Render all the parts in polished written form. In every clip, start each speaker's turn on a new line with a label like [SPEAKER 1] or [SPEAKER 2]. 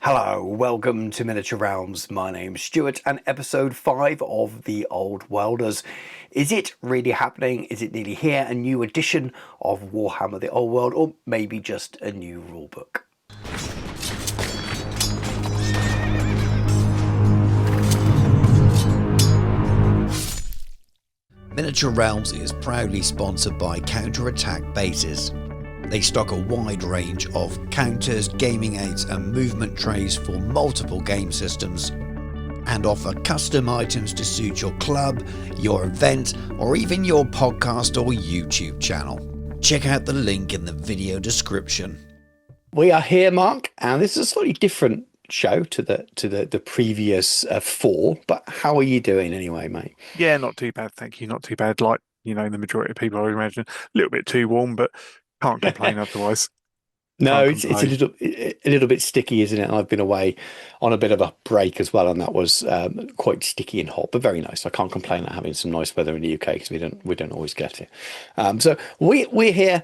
[SPEAKER 1] Hello, welcome to Miniature Realms. My name's Stuart and episode 5 of The Old Welders. Is it really happening? Is it nearly here? A new edition of Warhammer The Old World, or maybe just a new rulebook?
[SPEAKER 2] Miniature Realms is proudly sponsored by Counter-Attack Bases. They stock a wide range of counters, gaming aids and movement trays for multiple game systems and offer custom items to suit your club, your event or even your podcast or YouTube channel. Check out the link in the video description.
[SPEAKER 1] We are here, Mark, and this is a slightly different show to the previous 4, but how are you doing anyway, mate?
[SPEAKER 3] Yeah, not too bad, thank you. Not too bad. Like, the majority of people, I would imagine, a little bit too warm, but can't complain otherwise.
[SPEAKER 1] No, it's a little bit sticky, isn't it? I've been away on a bit of a break as well, and that was quite sticky and hot, but very nice. I can't complain at having some nice weather in the UK because we don't always get it. So we're here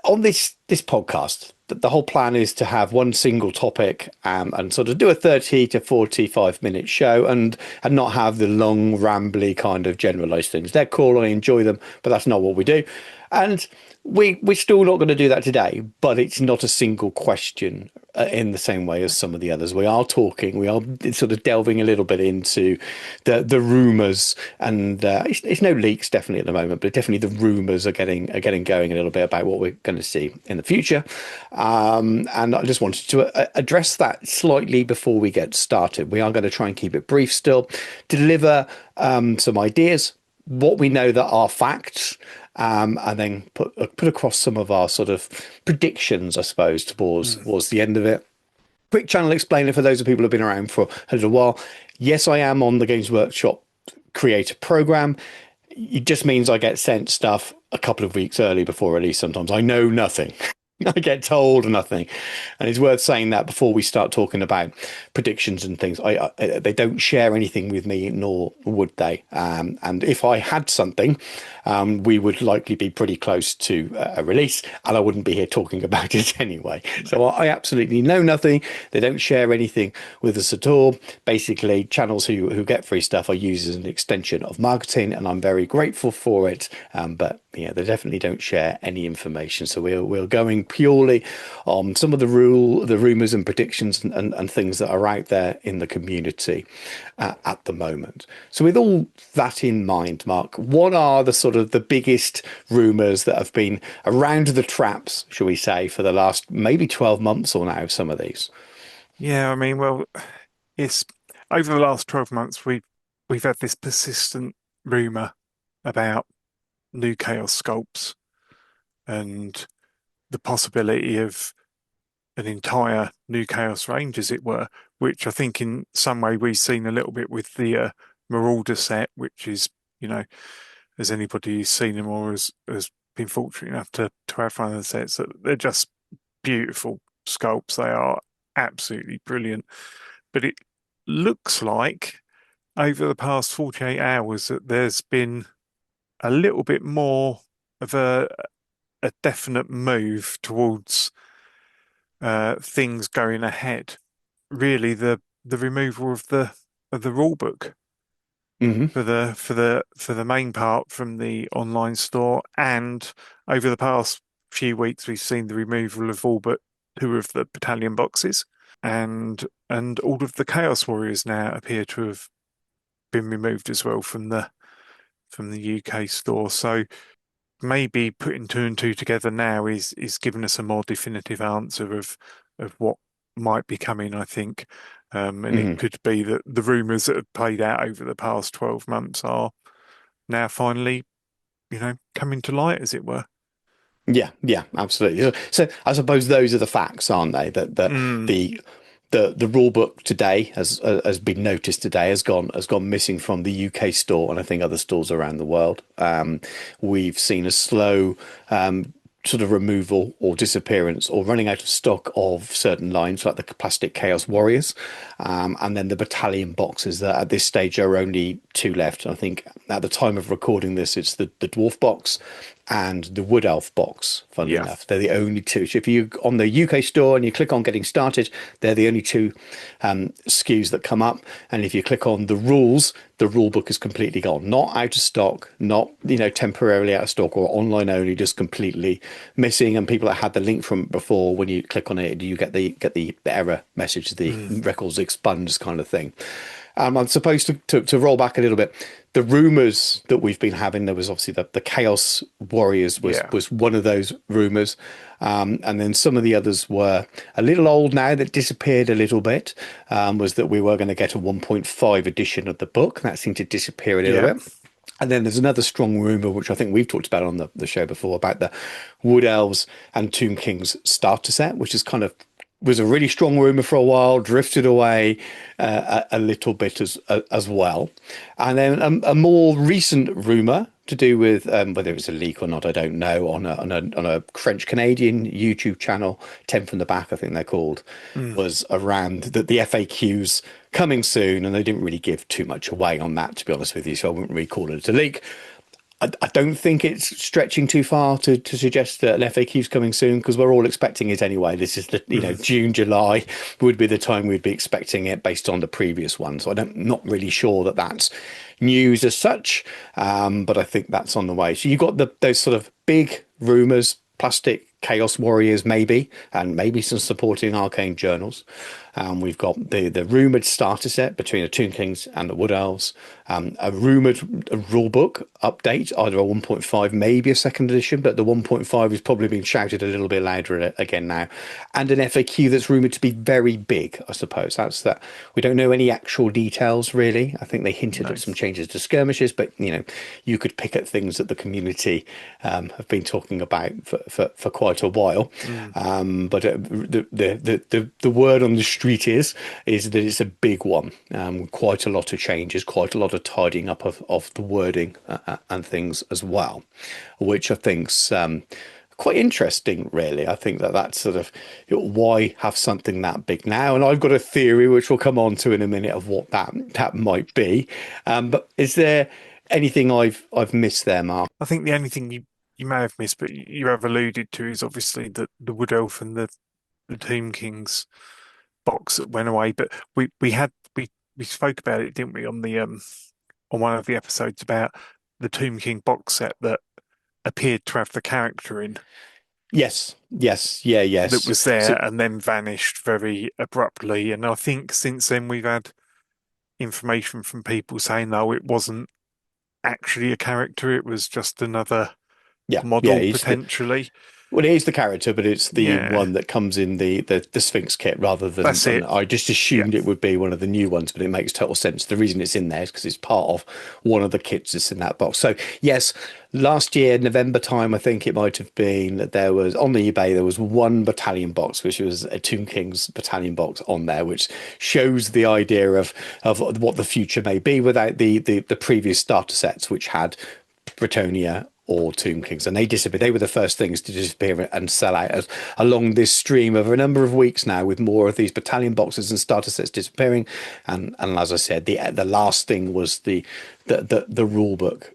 [SPEAKER 1] on this podcast. The whole plan is to have one single topic and sort of do a 30 to 45-minute show and not have the long, rambly kind of generalised things. They're cool, I enjoy them, but that's not what we do. And we're still not going to do that today, but it's not a single question in the same way as some of the others. We are sort of delving a little bit into the rumours, and it's no leaks definitely at the moment, but definitely the rumours are getting going a little bit about what we're going to see in the future. And I just wanted to address that slightly before we get started. We are going to try and keep it brief still, deliver some ideas, what we know that are facts, and then put across some of our sort of predictions, I suppose, towards the end of it. Quick channel explainer for those of people who have been around for a little while. Yes, I am on the Games Workshop creator program. It just means I get sent stuff a couple of weeks early before release. Sometimes I know nothing. I get told nothing, and it's worth saying that before we start talking about predictions and things. They don't share anything with me, nor would they. And if I had something, we would likely be pretty close to a release, and I wouldn't be here talking about it anyway. So I absolutely know nothing. They don't share anything with us at all. Basically, channels who get free stuff I use as an extension of marketing, and I'm very grateful for it. But yeah, they definitely don't share any information. So we're going purely on some of the rumours and predictions and things that are out there in the community at the moment. So with all that in mind, Mark, what are the sort of the biggest rumours that have been around the traps, shall we say, for the last maybe 12 months or now, some of these?
[SPEAKER 3] Yeah, I mean, well, it's over the last 12 months we've had this persistent rumour about new Chaos sculpts and the possibility of an entire new Chaos range, as it were, which I think in some way we've seen a little bit with the Marauder set, which is, as anybody who's seen them or has been fortunate enough to have one of the sets, that they're just beautiful sculpts. They are absolutely brilliant. But it looks like over the past 48 hours that there's been a little bit more of a definite move towards things going ahead. Really, the removal of the rule book for the main part from the online store, and over the past few weeks we've seen the removal of all but 2 of the battalion boxes, and all of the Chaos Warriors now appear to have been removed as well from the UK store. So maybe putting 2 and 2 together now is giving us a more definitive answer of what might be coming, I think. And it could be that the rumours that have played out over the past 12 months are now finally, coming to light, as it were.
[SPEAKER 1] Yeah, absolutely. So I suppose those are the facts, aren't they? That the rule book today has been noticed today has gone missing from the UK store, and I think other stores around the world. We've seen a slow sort of removal or disappearance or running out of stock of certain lines like the plastic Chaos Warriors, and then the battalion boxes that at this stage are only 2 left. I think at the time of recording this, it's the dwarf box and the Wood Elf box, funnily
[SPEAKER 3] Yeah.
[SPEAKER 1] enough. They're the only two. So if you on the UK store and you click on getting started, they're the only two SKUs that come up. And if you click on the rules, the rule book is completely gone. Not out of stock, not, temporarily out of stock or online only, just completely missing. And people that had the link from it before, when you click on it, you get the error message, the records expunged kind of thing. I'm supposed to roll back a little bit. The rumours that we've been having, there was obviously the Chaos Warriors was one of those rumours. And then some of the others were a little old now that disappeared a little bit, was that we were going to get a 1.5 edition of the book. That seemed to disappear a little bit. And then there's another strong rumour, which I think we've talked about on the show before, about the Wood Elves and Tomb Kings starter set, which is was a really strong rumour for a while, drifted away a little bit as well. And then a more recent rumour to do with whether it's a leak or not, I don't know, on a French-Canadian YouTube channel, 10 from the Back, I think they're called, was around that the FAQs coming soon, and they didn't really give too much away on that, to be honest with you, so I wouldn't really call it a leak. I don't think it's stretching too far to suggest that an FAQ is coming soon, because we're all expecting it anyway. This is June, July would be the time we'd be expecting it based on the previous one. So I'm not really sure that that's news as such, but I think that's on the way. So you've got those sort of big rumours, plastic Chaos Warriors maybe, and maybe some supporting arcane journals. We've got the rumoured starter set between the Tomb Kings and the Wood Elves, a rumoured rulebook update, either a 1.5, maybe a second edition, but the 1.5 is probably being shouted a little bit louder again now, and an FAQ that's rumoured to be very big, I suppose. That's that. We don't know any actual details, really. I think they hinted at some changes to skirmishes, but, you could pick at things that the community have been talking about for quite a while. But the word on the street is that it's a big one. Quite a lot of changes, quite a lot of tidying up of the wording and things as well, which I think's quite interesting, really. I think that's sort of why have something that big now, and I've got a theory which we'll come on to in a minute of what that might be. But is there anything I've missed there, Mark?
[SPEAKER 3] I think the only thing you may have missed, but you have alluded to, is obviously the Wood Elf and the Tomb Kings box that went away. But we spoke about it, didn't we, on the on one of the episodes about the Tomb King box set that appeared to have the character in.
[SPEAKER 1] Yes. That
[SPEAKER 3] was there and then vanished very abruptly. And I think since then we've had information from people saying, no, it wasn't actually a character, it was just another model, potentially.
[SPEAKER 1] Well, it is the character, but it's the one that comes in the Sphinx kit rather than.
[SPEAKER 3] That's it.
[SPEAKER 1] I just assumed it would be one of the new ones, but it makes total sense. The reason it's in there is because it's part of one of the kits that's in that box. So yes, last year, November time, I think it might have been, that there was on the eBay, there was one battalion box, which was a Tomb Kings battalion box on there, which shows the idea of what the future may be without the previous starter sets, which had Bretonnia or Tomb Kings, and they disappeared. They were the first things to disappear and sell out along this stream of a number of weeks now, with more of these battalion boxes and starter sets disappearing. And as I said, the last thing was the rule book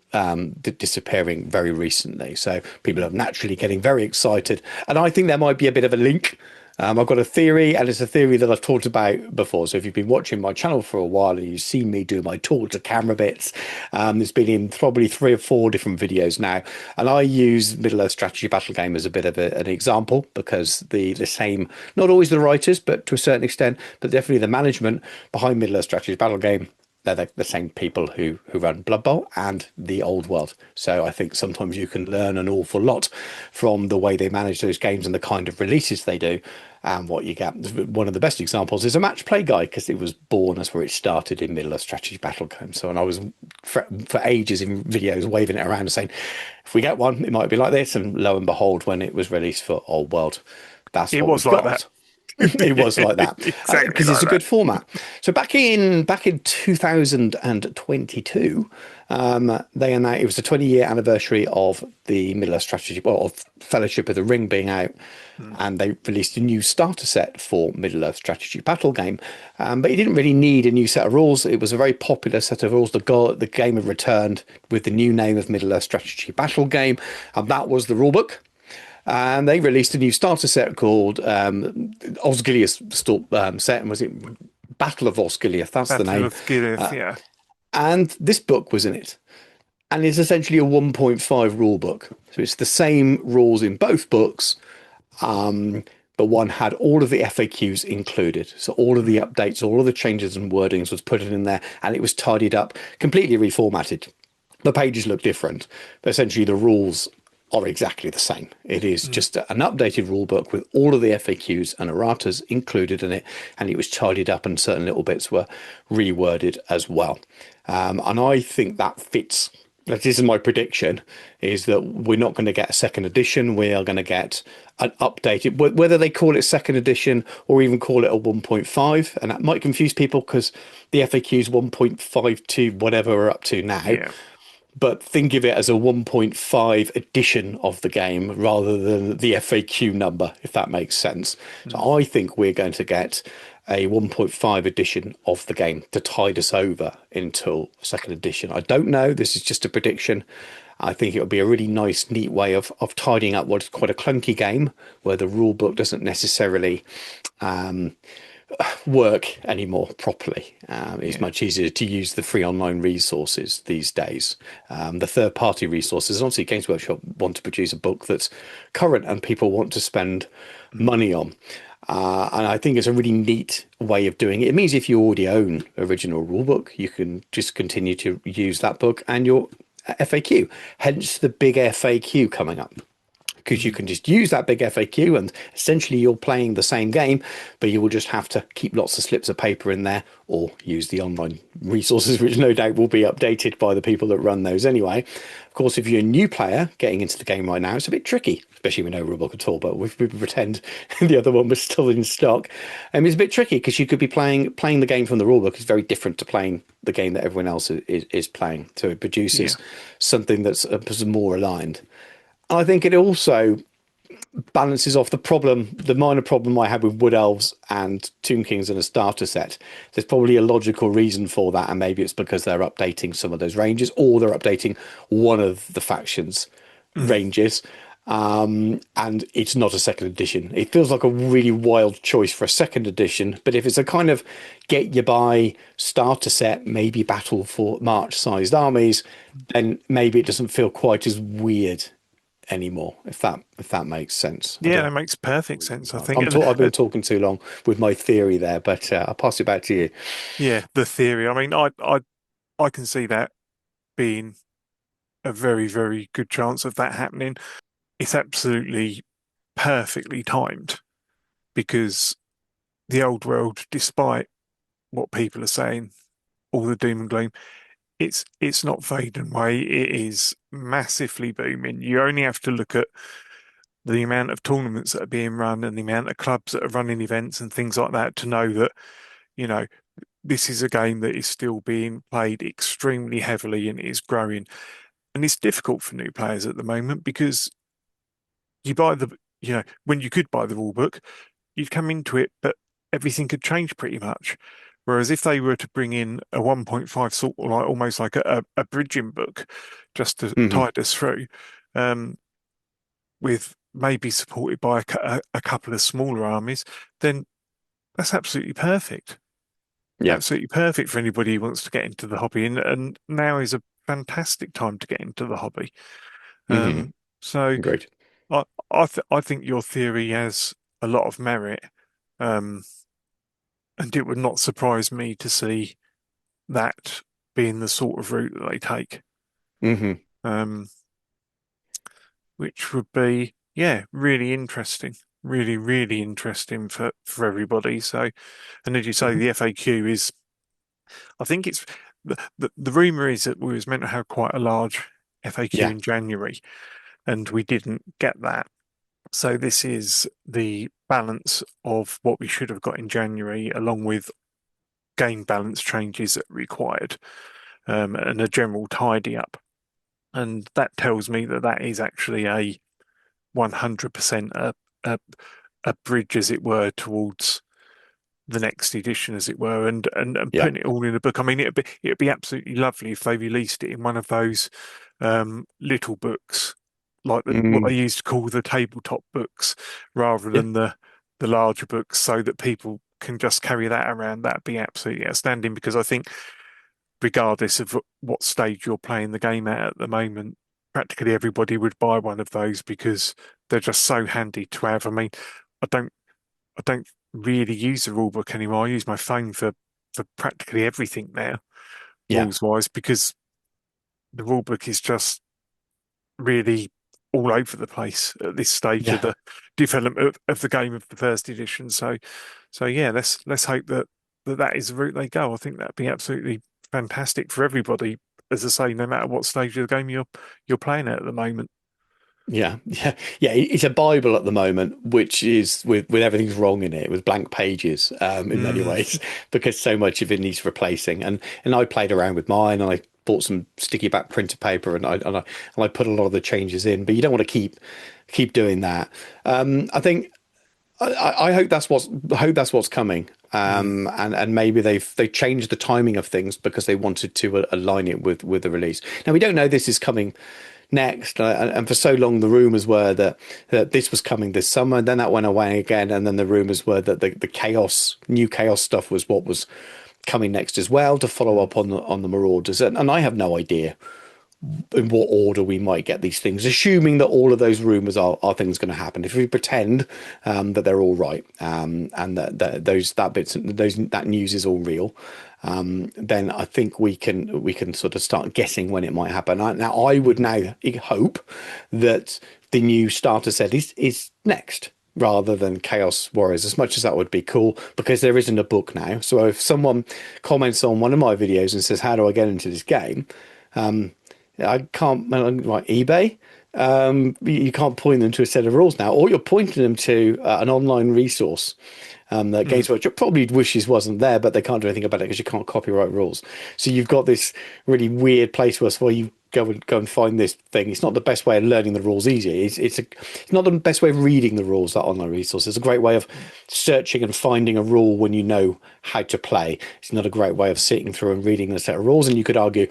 [SPEAKER 1] disappearing very recently. So people are naturally getting very excited, and I think there might be a bit of a link. I've got a theory, and it's a theory that I've talked about before. So if you've been watching my channel for a while and you've seen me do my talk to camera bits, it's been in probably 3 or 4 different videos now. And I use Middle-earth Strategy Battle Game as a bit of an example, because the same, not always the writers, but to a certain extent, but definitely the management behind Middle-earth Strategy Battle Game, they're the same people who run Blood Bowl and the Old World. So I think sometimes you can learn an awful lot from the way they manage those games and the kind of releases they do. And what you get, one of the best examples is a match play guide, because it was born as where it started in Middle-earth Strategy Battle Game. So, and I was for ages in videos waving it around and saying, if we get one, it might be like this. And lo and behold, when it was released for Old World, that's what it was like that. It was like that
[SPEAKER 3] Exactly
[SPEAKER 1] because it's
[SPEAKER 3] like
[SPEAKER 1] a
[SPEAKER 3] that.
[SPEAKER 1] good format. So back in 2022, they announced it was the 20-year anniversary of the Middle Earth Strategy, well, of Fellowship of the Ring being out,
[SPEAKER 3] Mm.
[SPEAKER 1] and they released a new starter set for Middle Earth Strategy Battle game. But you didn't really need a new set of rules. It was a very popular set of rules. The game had returned with the new name of Middle Earth Strategy Battle game, and that was the rulebook. And they released a new starter set called Osgiliath set, and was it Battle of Osgiliath? That's the
[SPEAKER 3] Battle
[SPEAKER 1] name.
[SPEAKER 3] of Gilead, yeah.
[SPEAKER 1] And this book was in it. And it's essentially a 1.5 rule book. So it's the same rules in both books, but one had all of the FAQs included. So all of the
[SPEAKER 3] Mm.
[SPEAKER 1] updates, all of the changes and wordings was put in there, and it was tidied up, completely reformatted. The pages look different, but essentially the rules are exactly the same. It is
[SPEAKER 3] Mm.
[SPEAKER 1] just an updated rule book with all of the FAQs and erratas included in it, and it was tidied up, and certain little bits were reworded as well. And I think that fits. This is my prediction: is that we're not going to get a second edition. We are going to get an updated, whether they call it second edition or even call it a 1.5, and that might confuse people because the FAQ is 1.52, whatever we're up to now,
[SPEAKER 3] Yeah.
[SPEAKER 1] but think of it as a 1.5 edition of the game rather than the FAQ number, if that makes sense.
[SPEAKER 3] Mm.
[SPEAKER 1] So I think we're going to get a 1.5 edition of the game to tide us over until second edition. I don't know. This is just a prediction. I think it would be a really nice, neat way of tidying up what's quite a clunky game where the rule book doesn't necessarily work anymore properly. It's
[SPEAKER 3] Yeah.
[SPEAKER 1] much easier to use the free online resources these days. The third party resources, obviously, Games Workshop want to produce a book that's current and people want to spend
[SPEAKER 3] Mm.
[SPEAKER 1] money on. And I think it's a really neat way of doing it. It means if you already own original rulebook, you can just continue to use that book and your FAQ. Hence the big FAQ coming up, because you
[SPEAKER 3] Mm.
[SPEAKER 1] can just use that big FAQ and essentially you're playing the same game, but you will just have to keep lots of slips of paper in there or use the online resources, which no doubt will be updated by the people that run those anyway. Of course, if you're a new player getting into the game right now, it's a bit tricky, especially with no rulebook at all, but we pretend the other one was still in stock. It's a bit tricky because you could be playing the game from the rulebook is very different to playing the game that everyone else is playing. So it
[SPEAKER 3] Yeah.
[SPEAKER 1] produces something that's more aligned. I think it also balances off the minor problem I had with Wood Elves and Tomb Kings in a starter set. There's probably a logical reason for that, and maybe it's because they're updating some of those ranges, or they're updating one of the factions'
[SPEAKER 3] Mm.
[SPEAKER 1] ranges. And it's not a second edition. It feels like a really wild choice for a second edition, but if it's a kind of get you by starter set, maybe Battle for March sized armies, then maybe it doesn't feel quite as weird anymore, if that makes sense. I
[SPEAKER 3] Yeah,
[SPEAKER 1] don't.
[SPEAKER 3] that makes perfect sense, I think. And
[SPEAKER 1] I've been talking too long with my theory there, but I'll pass it back to you.
[SPEAKER 3] yeah, the theory. I mean, I can see that being a very, very good chance of that happening. It's absolutely perfectly timed because the old world, despite what people are saying, all the doom and gloom, it's not fading away. It is massively booming. You only have to look at the amount of tournaments that are being run and the amount of clubs that are running events and things like that to know that, you know, this is a game that is still being played extremely heavily and is growing. And it's difficult for new players at the moment because you buy when you could buy the rule book, you'd come into it, but everything could change pretty much. Whereas if they were to bring in a 1.5 sort of like almost like a bridging book just to
[SPEAKER 1] Hmm.
[SPEAKER 3] tide us through, um, with maybe supported by a couple of smaller armies, then that's absolutely perfect.
[SPEAKER 1] Yeah.
[SPEAKER 3] Absolutely perfect for anybody who wants to get into the hobby. And now is a fantastic time to get into the hobby.
[SPEAKER 1] Hmm.
[SPEAKER 3] So
[SPEAKER 1] Great.
[SPEAKER 3] I think your theory has a lot of merit. Um, and it would not surprise me to see that being the sort of route that they take.
[SPEAKER 1] Hmm.
[SPEAKER 3] Um, which would be, yeah, really interesting. Really, really interesting for everybody. So, and as you say,
[SPEAKER 1] Hmm.
[SPEAKER 3] the FAQ is, I think it's the rumor is that we was meant to have quite a large FAQ
[SPEAKER 1] Yeah.
[SPEAKER 3] in January, and we didn't get that. So this is the balance of what we should have got in January, along with game balance changes that are required, and a general tidy up. And that tells me that that is actually a 100% a bridge, as it were, towards the next edition, as it were, and
[SPEAKER 1] Yeah.
[SPEAKER 3] putting it all in a book. I mean, it'd be absolutely lovely if they released it in one of those little books, like what they
[SPEAKER 1] Mm,
[SPEAKER 3] used to call the tabletop books, rather
[SPEAKER 1] yeah.
[SPEAKER 3] than the larger books, so that people can just carry that around. That'd be absolutely outstanding, because I think regardless of what stage you're playing the game at the moment, practically everybody would buy one of those because they're just so handy to have. I mean, I don't really use the rule book anymore. I use my phone for practically everything now,
[SPEAKER 1] Yeah.
[SPEAKER 3] rules wise, because the rule book is just really all over the place at this stage of
[SPEAKER 1] Yeah.
[SPEAKER 3] the development of the game of the first edition. So yeah, let's hope that is the route they go. I think that'd be absolutely fantastic for everybody. As I say, no matter what stage of the game you're playing at the moment.
[SPEAKER 1] Yeah, yeah, yeah. It's a Bible at the moment, which is with everything's wrong in it, with blank pages, in many
[SPEAKER 3] Mm,
[SPEAKER 1] ways, because so much of it needs replacing. And I played around with mine, and I bought some sticky back printer paper, and I put a lot of the changes in. But you don't want to keep doing that. I think I hope that's what's coming.
[SPEAKER 3] mm,
[SPEAKER 1] And maybe they changed the timing of things because they wanted to align it with the release. Now we don't know this is coming next, and for so long the rumors were that this was coming this summer, and then that went away again, and then the rumors were that the new chaos stuff was what was coming next as well, to follow
[SPEAKER 3] mm.
[SPEAKER 1] up on the Marauders, and I have no idea in what order we might get these things, assuming that all of those rumors are things going to happen. If we pretend that they're all right, and that news is all real, then I think we can sort of start guessing when it might happen. Now, I would now hope that the new starter set is next, rather than Chaos Warriors, as much as that would be cool, because there isn't a book now. So if someone comments on one of my videos and says, "How do I get into this game?" I can't, like eBay. You can't point them to a set of rules now, or you're pointing them to an online resource that
[SPEAKER 3] Mm.
[SPEAKER 1] Games Workshop probably wishes wasn't there, but they can't do anything about it because you can't copyright rules. So you've got this really weird place where you go and find this thing. It's not the best way of learning the rules easy. It's not the best way of reading the rules, that online resource. It's a great way of searching and finding a rule when you know how to play. It's not a great way of sitting through and reading a set of rules, and you could argue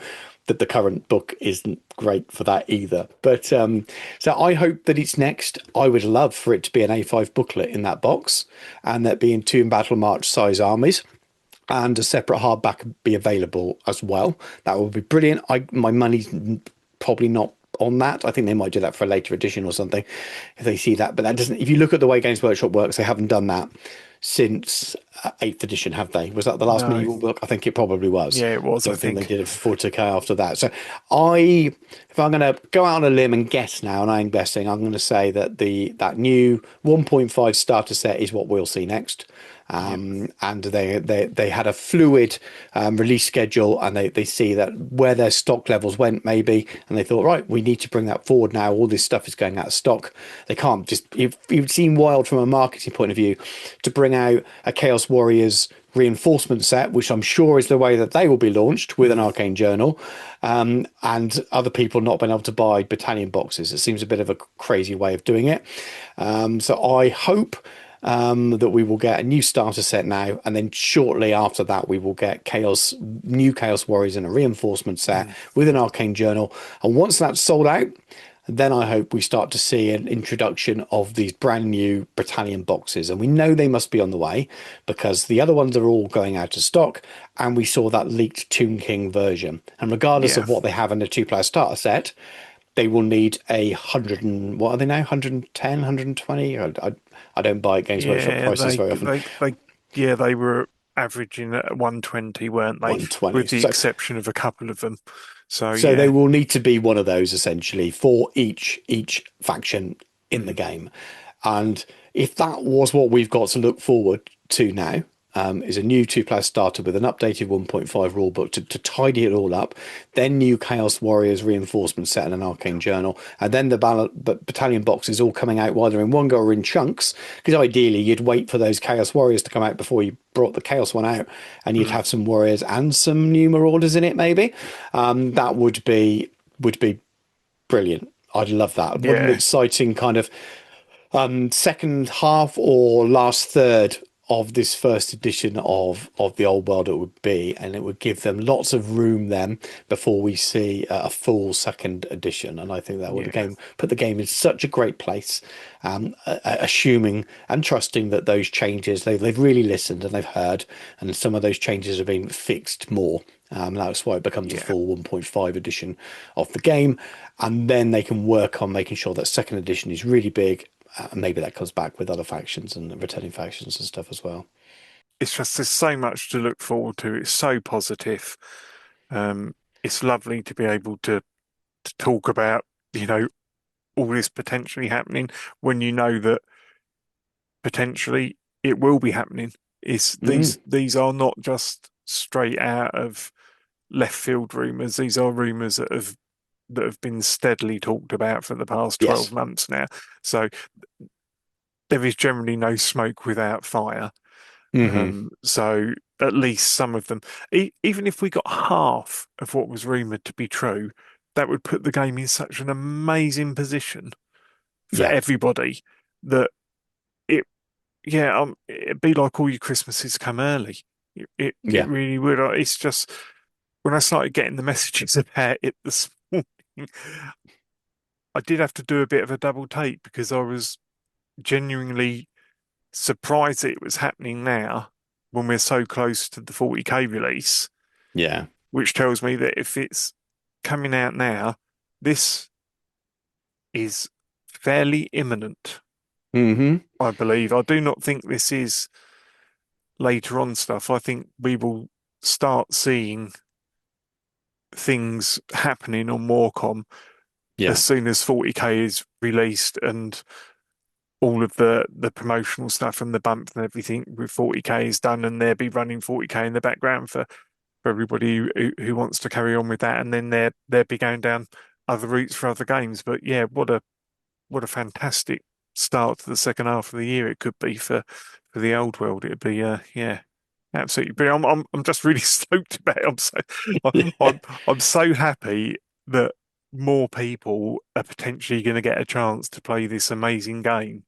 [SPEAKER 1] that the current book isn't great for that either. But so I hope that it's next. I would love for it to be an A5 booklet in that box, and that being two BattleMarch size armies, and a separate hardback be available as well. That would be brilliant. My money's probably not on that. I think they might do that for a later edition or something if they see that. But that doesn't. If you look at the way Games Workshop works, they haven't done that since 8th edition, have they? Was that the last mini
[SPEAKER 3] No,
[SPEAKER 1] rule book? I think it probably was.
[SPEAKER 3] yeah, it
[SPEAKER 1] I
[SPEAKER 3] was, I
[SPEAKER 1] don't think they
[SPEAKER 3] think.
[SPEAKER 1] did it for 40k after that. So if I'm going to go out on a limb and guess now, and I'm guessing, I'm going to say that that new 1.5 starter set is what we'll see next.
[SPEAKER 3] Yep.
[SPEAKER 1] And they had a fluid release schedule, and they see that where their stock levels went, maybe, and they thought, right, we need to bring that forward now. All this stuff is going out of stock. They can't just, it would seem wild from a marketing point of view to bring out a Chaos Warriors reinforcement set, which I'm sure is the way that they will be launched, with an
[SPEAKER 3] Mm.
[SPEAKER 1] arcane journal, and other people not being able to buy battalion boxes. It seems a bit of a crazy way of doing it. So I hope that we will get a new starter set now, and then shortly after that we will get new Chaos Warriors and a reinforcement set
[SPEAKER 3] Mm.
[SPEAKER 1] with an arcane journal. And once that's sold out, then I hope we start to see an introduction of these brand new battalion boxes. And we know they must be on the way, because the other ones are all going out of stock, and we saw that leaked Tomb King version. And regardless
[SPEAKER 3] Yeah,
[SPEAKER 1] of what they have in the 2-player starter set, they will need a hundred and what are they now? 110, 120? I don't buy Games Workshop
[SPEAKER 3] yeah,
[SPEAKER 1] prices very often.
[SPEAKER 3] yeah, they were averaging at 120, weren't they?
[SPEAKER 1] 120.
[SPEAKER 3] With the
[SPEAKER 1] So
[SPEAKER 3] exception of a couple of them. So
[SPEAKER 1] so they
[SPEAKER 3] yeah.
[SPEAKER 1] will need to be one of those essentially for each faction in the
[SPEAKER 3] Mm.
[SPEAKER 1] game. And if that was what we've got to look forward to now, is a new two-player starter with an updated 1.5 rulebook to tidy it all up. Then new Chaos Warriors reinforcement set and an Arcane Journal. And then the battalion boxes all coming out while they're in one go or in chunks. Because ideally, you'd wait for those Chaos Warriors to come out before you brought the Chaos one out. And you'd have some Warriors and some new Marauders in it, maybe. That would be brilliant. I'd love that. What an
[SPEAKER 3] Yeah.
[SPEAKER 1] exciting kind of second half or last third of this first edition of the old world it would be, and it would give them lots of room then before we see a full second edition. And I think that would put the game in such a great place, assuming and trusting that those changes they've really listened and they've heard, and some of those changes have been fixed more. That's why it becomes a full 1.5 edition of the game, and then they can work on making sure that second edition is really big. And maybe that comes back with other factions and returning factions and stuff as well.
[SPEAKER 3] It's just there's so much to look forward to. It's so positive. It's lovely to be able to talk about, all this potentially happening when you know that potentially it will be happening. These are not just straight out of left field rumours. These are rumours that have been steadily talked about for the past 12 months now. So there is generally no smoke without fire. So at least some of them, even if we got half of what was rumoured to be true, that would put the game in such an amazing position for everybody that it'd be like all your Christmases come early. It really would. It's just when I started getting the messages about it this morning, I did have to do a bit of a double take because I was genuinely surprised that it was happening now when we're so close to the 40k release.
[SPEAKER 1] Yeah.
[SPEAKER 3] Which tells me that if it's coming out now, this is fairly imminent. I believe. I do not think this is later on stuff. I think we will start seeing things happening on Warcom as soon as 40k is released and all of the promotional stuff and the bump and everything with 40k is done, and they'll be running 40k in the background for everybody who wants to carry on with that, and then they'll be going down other routes for other games. But yeah, what a fantastic start to the second half of the year it could be for the old world. It'd be absolutely brilliant. I'm just really stoked about it. I'm so happy that more people are potentially going to get a chance to play this amazing game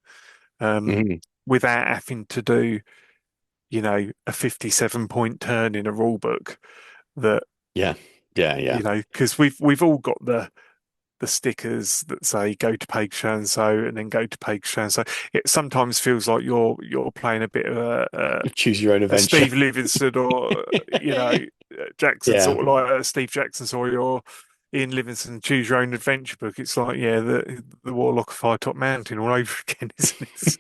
[SPEAKER 3] without having to do, a 57-point turn in a rule book. Because we've all got the stickers that say go to page so and so and then go to page so and so. It sometimes feels like you're playing a bit of a
[SPEAKER 1] choose your own adventure,
[SPEAKER 3] Steve Livingston or Jackson, sort of like Steve Jackson, or your Ian Livingston choose your own adventure book. It's like the Warlock of Firetop Mountain all over again, isn't it? So...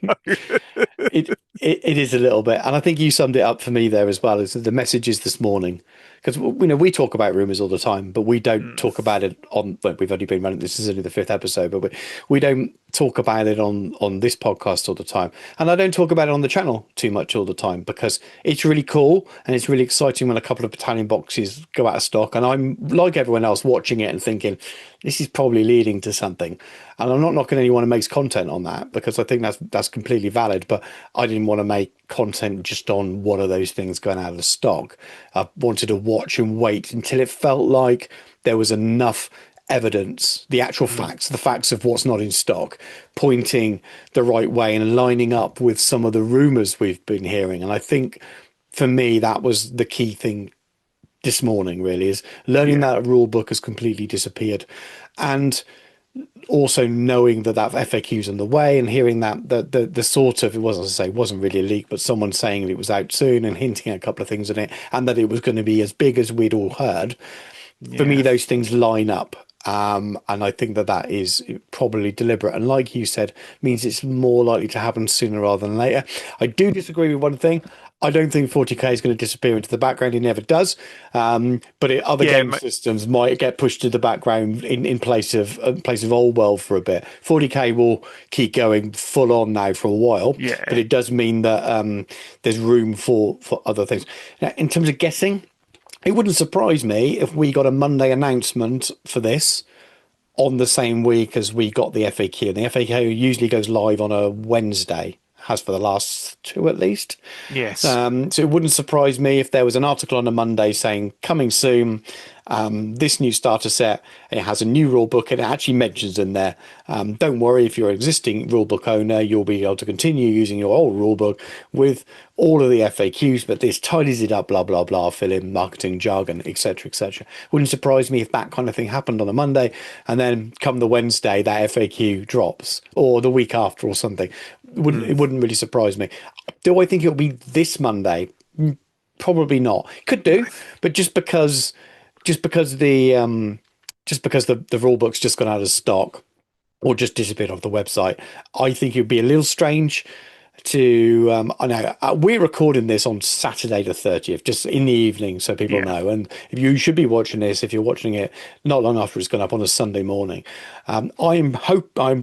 [SPEAKER 1] it is a little bit, and I think you summed it up for me there as well. Is the messages this morning, because we talk about rumors all the time, but we don't talk about it on. Well, we've only been running. This is only the 5th episode, but we don't talk about it on this podcast all the time, and I don't talk about it on the channel too much all the time because it's really cool and it's really exciting when a couple of battalion boxes go out of stock, and I'm like everyone else watching it and thinking this is probably leading to something. And I'm not knocking anyone who makes content on that because I think that's completely valid, but I didn't want to make content just on one of those things going out of stock. I wanted to watch and wait until it felt like there was enough evidence, the actual facts, the facts of what's not in stock, pointing the right way and lining up with some of the rumors we've been hearing. And I think for me, that was the key thing this morning, really, is learning that rule book has completely disappeared, and also knowing that FAQ is on the way, and hearing that the sort of, it wasn't really a leak, but someone saying it was out soon and hinting at a couple of things in it, and that it was going to be as big as we'd all heard. For me, those things line up, And I think that that is probably deliberate. And like you said, means it's more likely to happen sooner rather than later. I do disagree with one thing. I don't think 40k is going to disappear into the background. It never does. But other
[SPEAKER 3] Yeah,
[SPEAKER 1] game systems might get pushed to the background in place of old world for a bit. 40k will keep going full on now for a while, but
[SPEAKER 3] yeah,
[SPEAKER 1] it does mean that there's room for other things. Now, in terms of guessing, it wouldn't surprise me if we got a Monday announcement for this on the same week as we got the FAQ. And the FAQ usually goes live on a Wednesday, has for the last two at least.
[SPEAKER 3] yes,
[SPEAKER 1] So it wouldn't surprise me if there was an article on a Monday saying coming soon, this new starter set. It has a new rule book and it actually mentions in there, don't worry, if you're an existing rulebook owner, you'll be able to continue using your old rulebook with all of the FAQs, but this tidies it up, blah, blah, blah, fill in marketing jargon, etc., etc. Wouldn't surprise me if that kind of thing happened on a Monday and then come the Wednesday, that FAQ drops, or the week after or something. It wouldn't really surprise me. Do I think it'll be this Monday? Probably not. Could do, but just because the rule book's just gone out of stock or just disappeared off the website, I think it would be a little strange to I know we're recording this on Saturday the 30th, just in the evening, so people
[SPEAKER 3] yeah,
[SPEAKER 1] know. And if you should be watching this, if you're watching it not long after it's gone up on a Sunday morning, I'm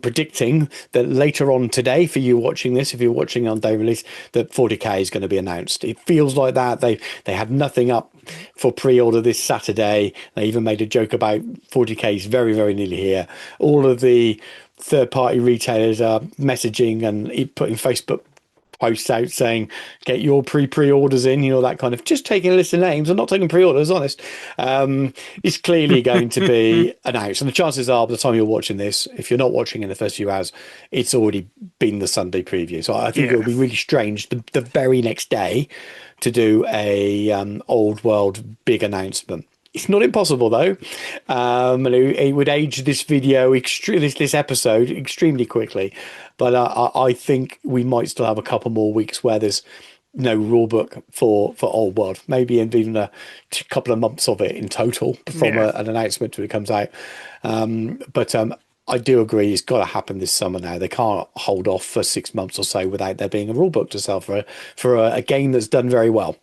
[SPEAKER 1] predicting that later on today, for you watching this, if you're watching on day release, that 40k is going to be announced. It feels like that. They had nothing up for pre-order this Saturday. They even made a joke about 40k is very, very nearly here. All of the third-party retailers are messaging and putting Facebook posts out saying, get your pre-orders in, that kind of, just taking a list of names. I'm not taking pre-orders, honest. It's clearly going to be announced. And the chances are, by the time you're watching this, if you're not watching in the first few hours, it's already been the Sunday preview. So I think it
[SPEAKER 3] yeah,
[SPEAKER 1] would be really strange the very next day to do a old world big announcement. It's not impossible though. And it would age this video, this episode, extremely quickly. But I think we might still have a couple more weeks where there's no rule book for Old World. Maybe even a couple of months of it in total from
[SPEAKER 3] yeah,
[SPEAKER 1] an announcement till it comes out. But I do agree it's got to happen this summer now. They can't hold off for 6 months or so without there being a rule book to sell for a game that's done very well.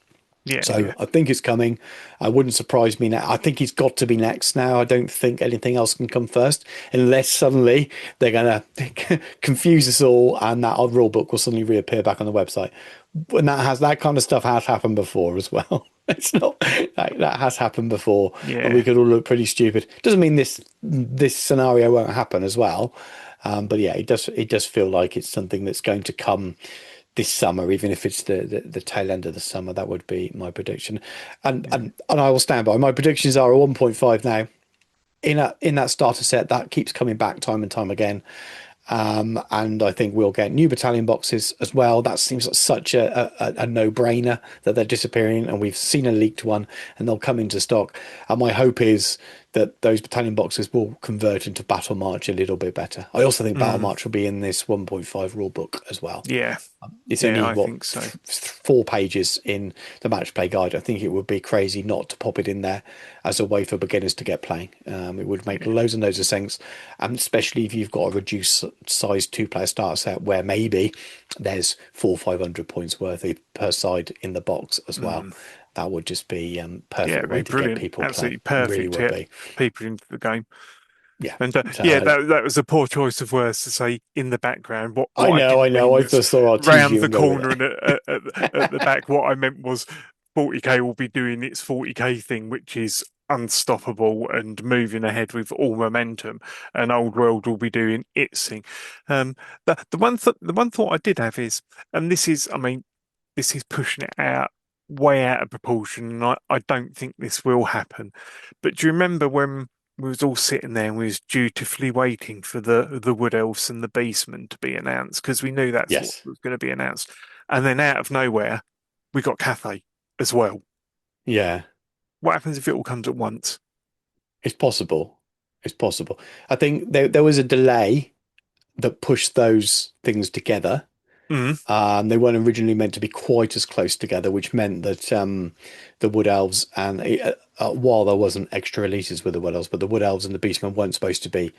[SPEAKER 3] yeah,
[SPEAKER 1] So
[SPEAKER 3] yeah,
[SPEAKER 1] I think it's coming. I wouldn't surprise me now. I think it's got to be next now. I don't think anything else can come first unless suddenly they're going to confuse us all and that old rule book will suddenly reappear back on the website. And that kind of stuff has happened before as well. It's not that has happened before, and we
[SPEAKER 3] yeah,
[SPEAKER 1] could all look pretty stupid. Doesn't mean this scenario won't happen as well. But yeah, it does feel like it's something that's going to come this summer, even if it's the tail end of the summer. That would be my prediction, and I will stand by my predictions are a 1.5 now in that starter set that keeps coming back time and time again. And I think we'll get new battalion boxes as well. That seems like such a no-brainer that they're disappearing, and we've seen a leaked one, and they'll come into stock. And my hope is that those battalion boxes will convert into BattleMarch a little bit better. I also think
[SPEAKER 3] mm,
[SPEAKER 1] BattleMarch will be in this 1.5 rule book as well.
[SPEAKER 3] yeah,
[SPEAKER 1] It's
[SPEAKER 3] yeah,
[SPEAKER 1] only
[SPEAKER 3] I think so.
[SPEAKER 1] 4 pages in the match play guide. I think it would be crazy not to pop it in there as a way for beginners to get playing. It would make
[SPEAKER 3] Yeah,
[SPEAKER 1] loads and loads of sense, and especially if you've got a reduced size two-player starter set where maybe there's 400-500 points worth per side in the box as well.
[SPEAKER 3] mm,
[SPEAKER 1] That would just be
[SPEAKER 3] yeah,
[SPEAKER 1] perfect
[SPEAKER 3] it'd
[SPEAKER 1] way
[SPEAKER 3] be
[SPEAKER 1] to get
[SPEAKER 3] brilliant,
[SPEAKER 1] people playing.
[SPEAKER 3] absolutely
[SPEAKER 1] Really
[SPEAKER 3] perfect to
[SPEAKER 1] would
[SPEAKER 3] get
[SPEAKER 1] be.
[SPEAKER 3] people into the game.
[SPEAKER 1] Yeah.
[SPEAKER 3] And yeah,
[SPEAKER 1] So
[SPEAKER 3] that was a poor choice of words to say in the background.
[SPEAKER 1] I
[SPEAKER 3] What I
[SPEAKER 1] know, I
[SPEAKER 3] didn't
[SPEAKER 1] know.
[SPEAKER 3] mean
[SPEAKER 1] I
[SPEAKER 3] was
[SPEAKER 1] just thought I'll tease
[SPEAKER 3] round
[SPEAKER 1] you
[SPEAKER 3] the
[SPEAKER 1] and go with
[SPEAKER 3] corner
[SPEAKER 1] it.
[SPEAKER 3] and at the back. What I meant was 40k will be doing its 40k thing, which is unstoppable and moving ahead with all momentum, and Old World will be doing its thing. The one thought I did have is, and this is, I mean, this is pushing it out way out of proportion, and I don't think this will happen. But do you remember when we was all sitting there and we was dutifully waiting for the Wood Elves and the Beastmen to be announced because we knew that's what
[SPEAKER 1] Yes.
[SPEAKER 3] was going to be announced, and then out of nowhere we got Cathay as well.
[SPEAKER 1] Yeah.
[SPEAKER 3] What happens if it all comes at once?
[SPEAKER 1] It's possible. It's possible. I think there was a delay that pushed those things together.
[SPEAKER 3] Mm.
[SPEAKER 1] They weren't originally meant to be quite as close together, which meant that the Wood Elves and while there wasn't extra releases with the Wood Elves, but the Wood Elves and the Beastmen weren't supposed to be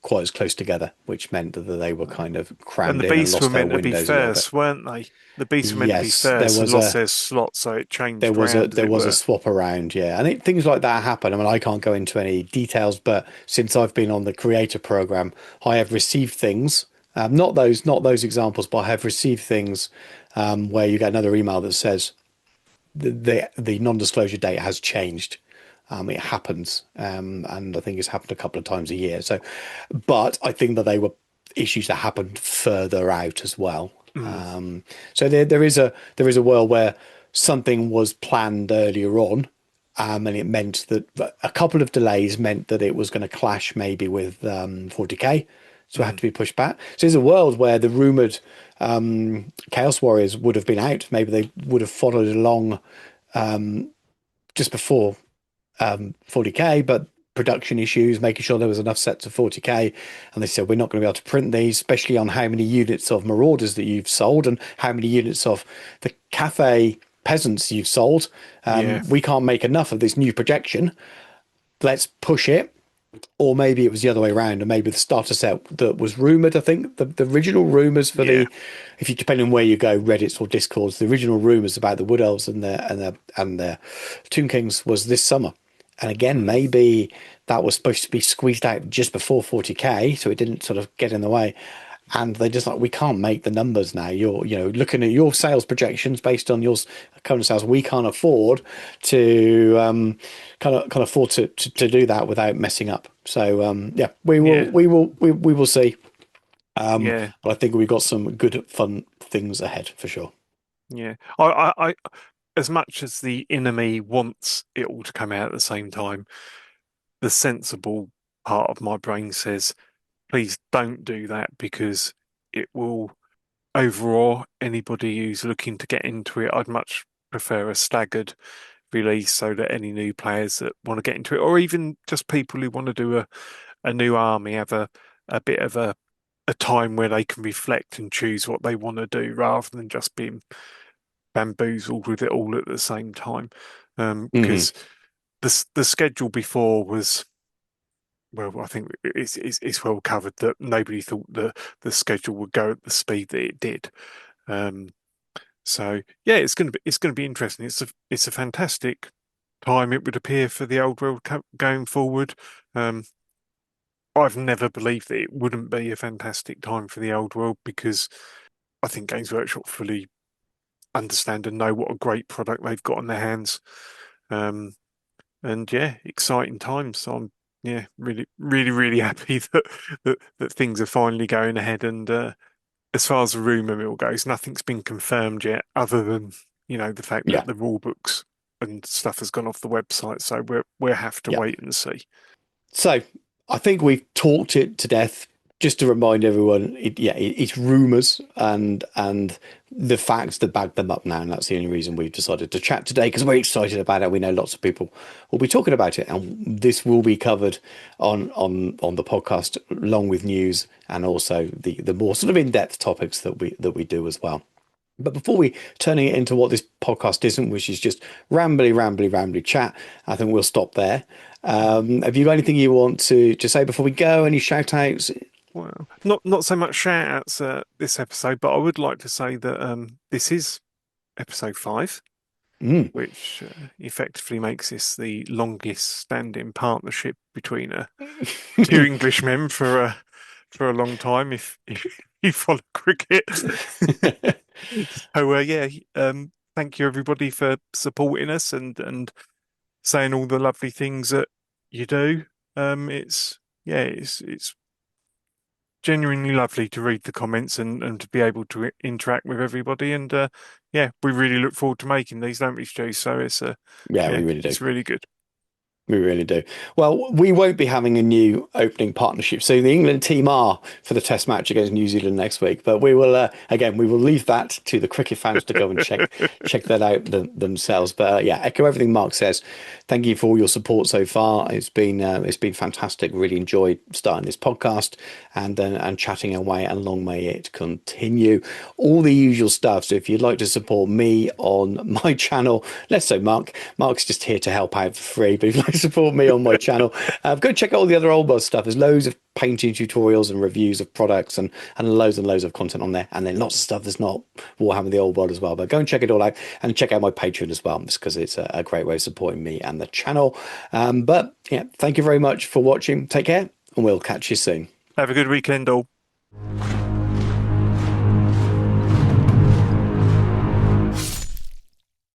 [SPEAKER 1] quite as close together, which meant that they were kind of
[SPEAKER 3] And the
[SPEAKER 1] crammed in and
[SPEAKER 3] beasts were
[SPEAKER 1] lost their
[SPEAKER 3] meant to be
[SPEAKER 1] windows a little bit.
[SPEAKER 3] first, weren't they? The beasts were meant to be
[SPEAKER 1] Yes,
[SPEAKER 3] first and lost their slot, so it changed around, as
[SPEAKER 1] there
[SPEAKER 3] it
[SPEAKER 1] was a
[SPEAKER 3] were.
[SPEAKER 1] swap around, yeah, and things like that happen. I mean, I can't go into any details, but since I've been on the creator program, I have received things, not those examples, but I have received things where you get another email that says the non-disclosure date has changed. It happens, and I think it's happened a couple of times a year. So, but I think that they were issues that happened further out as well.
[SPEAKER 3] Mm.
[SPEAKER 1] So there is a world where something was planned earlier on, and it meant that a couple of delays meant that it was going to clash maybe with 40k, so it had
[SPEAKER 3] Mm.
[SPEAKER 1] to be pushed back. So there's a world where the rumored Chaos Warriors would have been out. Maybe they would have followed along just before 40k, but production issues, making sure there was enough sets of 40k, and they said we're not going to be able to print these, especially on how many units of Marauders that you've sold and how many units of the cafe peasants you've sold.
[SPEAKER 3] Yeah,
[SPEAKER 1] We can't make enough of this new projection. Let's push it. Or maybe it was the other way around, and maybe the starter set that was rumored. I think the original rumors for
[SPEAKER 3] yeah.
[SPEAKER 1] the, if you depending on where you go, Reddit's or Discords, the original rumors about the Wood Elves and the Tomb Kings was this summer. And again,
[SPEAKER 3] Mm.
[SPEAKER 1] maybe that was supposed to be squeezed out just before 40k, so it didn't sort of get in the way. And they just like, we can't make the numbers now. You're, looking at your sales projections based on your current sales. We can't afford to kind of afford to do that without messing up. So yeah,
[SPEAKER 3] Yeah,
[SPEAKER 1] we will see.
[SPEAKER 3] yeah,
[SPEAKER 1] But I think we've got some good fun things ahead for sure.
[SPEAKER 3] yeah. I, as much as the enemy wants it all to come out at the same time, the sensible part of my brain says, please don't do that because it will overawe anybody who's looking to get into it. I'd much prefer a staggered release so that any new players that want to get into it, or even just people who want to do a new army, have a bit of a time where they can reflect and choose what they want to do rather than just being bamboozled with it all at the same time.
[SPEAKER 1] Hmm.
[SPEAKER 3] Because the schedule before was, well, I think it's well covered that nobody thought the schedule would go at the speed that it did. Um, so yeah, it's going to be interesting. It's a fantastic time, it would appear, for the old world going forward. Um, I've never believed that it wouldn't be a fantastic time for the old world because I think Games Workshop fully understand and know what a great product they've got on their hands. Um, and yeah, exciting times. So I'm, yeah, really, really, really happy that things are finally going ahead. And as far as the rumor mill goes, nothing's been confirmed yet, other than the fact
[SPEAKER 1] Yeah,
[SPEAKER 3] that the rule books and stuff has gone off the website. So we'll have to
[SPEAKER 1] yeah.
[SPEAKER 3] wait and see.
[SPEAKER 1] So I think we've talked it to death. Just to remind everyone, it's rumours and the facts that back them up now, and that's the only reason we've decided to chat today because we're excited about it. We know lots of people will be talking about it, and this will be covered on the podcast along with news and also the more sort of in-depth topics that we do as well. But before we turning it into what this podcast isn't, which is just rambly chat, I think we'll stop there. Have you got anything you want to say before we go? Any shout outs?
[SPEAKER 3] Well, not so much shout outs this episode, but I would like to say that this is episode 5,
[SPEAKER 1] Mm.
[SPEAKER 3] which effectively makes this the longest standing partnership between two Englishmen for a long time. If you follow cricket, so yeah, thank you everybody for supporting us and saying all the lovely things that you do. It's yeah, it's genuinely lovely to read the comments and to be able to interact with everybody. And yeah, we really look forward to making these, don't we, Stu? So
[SPEAKER 1] Yeah,
[SPEAKER 3] yeah,
[SPEAKER 1] we really do.
[SPEAKER 3] it's really good.
[SPEAKER 1] We really do. Well, we won't be having a new opening partnership. So the England team are for the Test match against New Zealand next week. But we will, again, we will leave that to the cricket fans to go and check that out themselves. But yeah, echo everything Mark says. Thank you for all your support so far. It's been fantastic. Really enjoyed starting this podcast and chatting away, and long may it continue. All the usual stuff. So if you'd like to support me on my channel, less so Mark's just here to help out for free. But if you'd like to support me on my channel, go check out all the other Old World stuff. There's loads of painting tutorials and reviews of products and loads of content on there, and then lots of stuff that's not Warhammer the Old World as well. But go and check it all out, and check out my Patreon as well, just because it's a great way of supporting me and the channel. But yeah, thank you very much for watching. Take care, and we'll catch you soon.
[SPEAKER 3] Have a good weekend, all.